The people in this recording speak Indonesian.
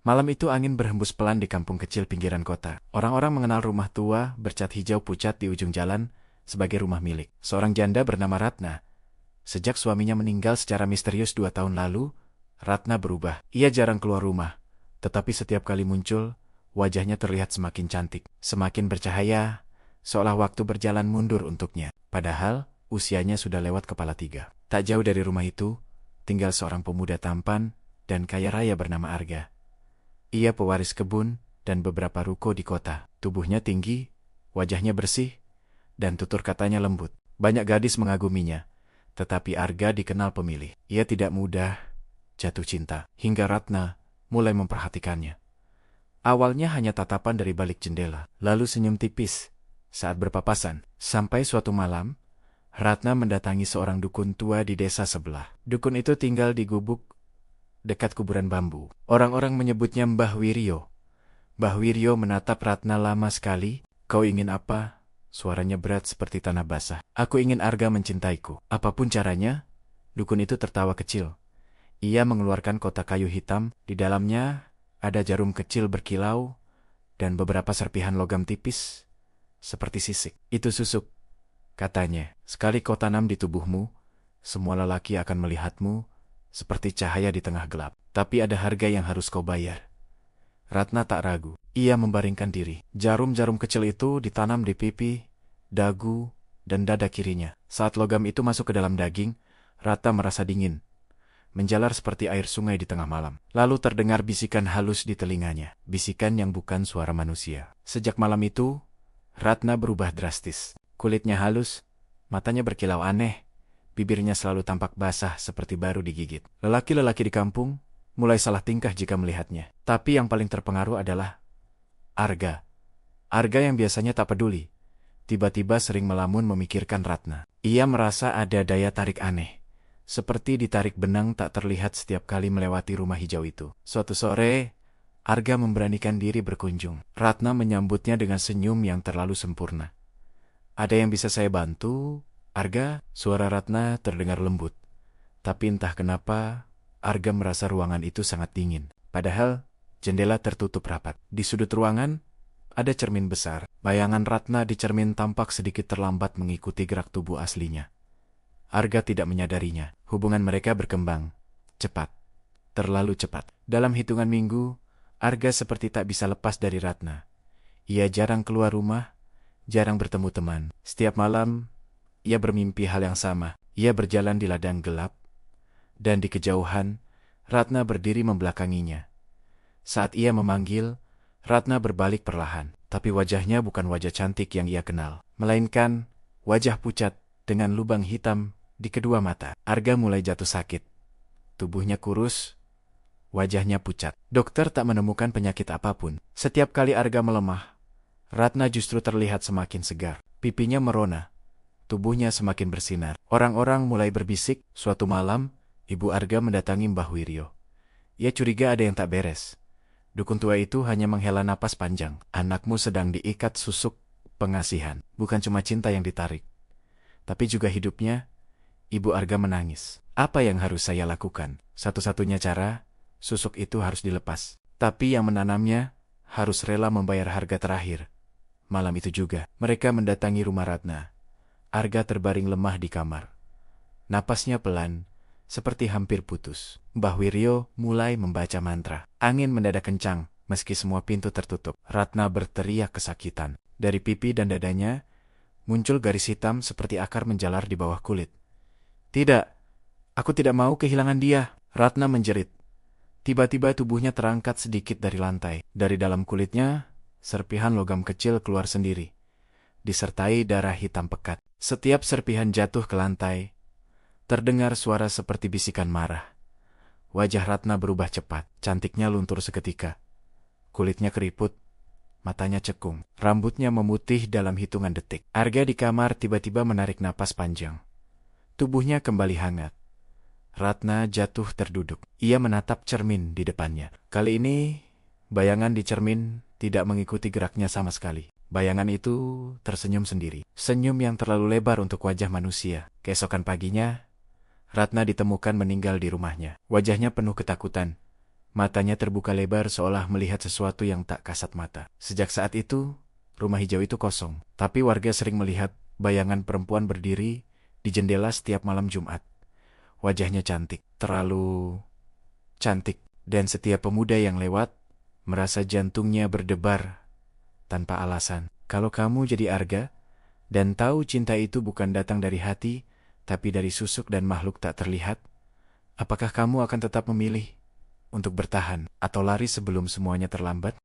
Malam itu angin berhembus pelan di kampung kecil pinggiran kota. Orang-orang mengenal rumah tua bercat hijau pucat di ujung jalan sebagai rumah milik seorang janda bernama Ratna. Sejak suaminya meninggal secara misterius 2 tahun lalu, Ratna berubah. Ia jarang keluar rumah, tetapi setiap kali muncul, wajahnya terlihat semakin cantik, semakin bercahaya, seolah waktu berjalan mundur untuknya. Padahal, usianya sudah lewat kepala 3. Tak jauh dari rumah itu, tinggal seorang pemuda tampan dan kaya raya bernama Arga. Ia pewaris kebun dan beberapa ruko di kota. Tubuhnya tinggi, wajahnya bersih, dan tutur katanya lembut. Banyak gadis mengaguminya, tetapi Arga dikenal pemilih. Ia tidak mudah jatuh cinta, hingga Ratna mulai memperhatikannya. Awalnya hanya tatapan dari balik jendela, lalu senyum tipis saat berpapasan. Sampai suatu malam, Ratna mendatangi seorang dukun tua di desa sebelah. Dukun itu tinggal di gubuk dekat kuburan bambu. Orang-orang menyebutnya Mbah Wiryo. Mbah Wiryo menatap Ratna lama sekali. "Kau ingin apa?" Suaranya berat seperti tanah basah. "Aku ingin Arga mencintaiku. Apapun caranya." Dukun itu tertawa kecil. Ia mengeluarkan kotak kayu hitam. Di dalamnya ada jarum kecil berkilau dan beberapa serpihan logam tipis seperti sisik. "Itu susuk," katanya. "Sekali kau tanam di tubuhmu, semua lelaki akan melihatmu seperti cahaya di tengah gelap. Tapi ada harga yang harus kau bayar." Ratna tak ragu. Ia membaringkan diri. Jarum-jarum kecil itu ditanam di pipi, dagu, dan dada kirinya. Saat logam itu masuk ke dalam daging, Ratna merasa dingin, menjalar seperti air sungai di tengah malam. Lalu terdengar bisikan halus di telinganya. Bisikan yang bukan suara manusia. Sejak malam itu, Ratna berubah drastis. Kulitnya halus, matanya berkilau aneh, bibirnya selalu tampak basah seperti baru digigit. Lelaki-lelaki di kampung mulai salah tingkah jika melihatnya. Tapi yang paling terpengaruh adalah Arga. Arga yang biasanya tak peduli, tiba-tiba sering melamun memikirkan Ratna. Ia merasa ada daya tarik aneh, seperti ditarik benang tak terlihat setiap kali melewati rumah hijau itu. Suatu sore, Arga memberanikan diri berkunjung. Ratna menyambutnya dengan senyum yang terlalu sempurna. "Ada yang bisa saya bantu, Arga?" Suara Ratna terdengar lembut. Tapi entah kenapa, Arga merasa ruangan itu sangat dingin. Padahal, jendela tertutup rapat. Di sudut ruangan, ada cermin besar. Bayangan Ratna di cermin tampak sedikit terlambat mengikuti gerak tubuh aslinya. Arga tidak menyadarinya. Hubungan mereka berkembang. Cepat. Terlalu cepat. Dalam hitungan minggu, Arga seperti tak bisa lepas dari Ratna. Ia jarang keluar rumah, jarang bertemu teman. Setiap malam, ia bermimpi hal yang sama. Ia berjalan di ladang gelap, dan di kejauhan, Ratna berdiri membelakanginya. Saat ia memanggil, Ratna berbalik perlahan. Tapi wajahnya bukan wajah cantik yang ia kenal, melainkan wajah pucat dengan lubang hitam di kedua mata. Arga mulai jatuh sakit. Tubuhnya kurus, wajahnya pucat. Dokter tak menemukan penyakit apapun. Setiap kali Arga melemah, Ratna justru terlihat semakin segar. Pipinya merona, tubuhnya semakin bersinar. Orang-orang mulai berbisik. Suatu malam, Ibu Arga mendatangi Mbah Wiryo. Ia curiga ada yang tak beres. Dukun tua itu hanya menghela napas panjang. "Anakmu sedang diikat susuk pengasihan. Bukan cuma cinta yang ditarik, tapi juga hidupnya." Ibu Arga menangis. "Apa yang harus saya lakukan?" "Satu-satunya cara, susuk itu harus dilepas. Tapi yang menanamnya harus rela membayar harga terakhir." Malam itu juga, mereka mendatangi rumah Ratna. Arga terbaring lemah di kamar. Napasnya pelan, seperti hampir putus. Mbah Wiryo mulai membaca mantra. Angin mendadak kencang, meski semua pintu tertutup. Ratna berteriak kesakitan. Dari pipi dan dadanya, muncul garis hitam seperti akar menjalar di bawah kulit. "Tidak, aku tidak mau kehilangan dia," Ratna menjerit. Tiba-tiba tubuhnya terangkat sedikit dari lantai. Dari dalam kulitnya, serpihan logam kecil keluar sendiri, disertai darah hitam pekat. Setiap serpihan jatuh ke lantai, terdengar suara seperti bisikan marah. Wajah Ratna berubah cepat, cantiknya luntur seketika. Kulitnya keriput, matanya cekung, rambutnya memutih dalam hitungan detik. Arga di kamar tiba-tiba menarik napas panjang. Tubuhnya kembali hangat. Ratna jatuh terduduk. Ia menatap cermin di depannya. Kali ini, bayangan di cermin tidak mengikuti geraknya sama sekali. Bayangan itu tersenyum sendiri. Senyum yang terlalu lebar untuk wajah manusia. Keesokan paginya, Ratna ditemukan meninggal di rumahnya. Wajahnya penuh ketakutan. Matanya terbuka lebar seolah melihat sesuatu yang tak kasat mata. Sejak saat itu, rumah hijau itu kosong. Tapi warga sering melihat bayangan perempuan berdiri di jendela setiap malam Jumat. Wajahnya cantik, terlalu cantik. Dan setiap pemuda yang lewat merasa jantungnya berdebar tanpa alasan. Kalau kamu jadi Arga dan tahu cinta itu bukan datang dari hati, tapi dari susuk dan makhluk tak terlihat, apakah kamu akan tetap memilih untuk bertahan atau lari sebelum semuanya terlambat?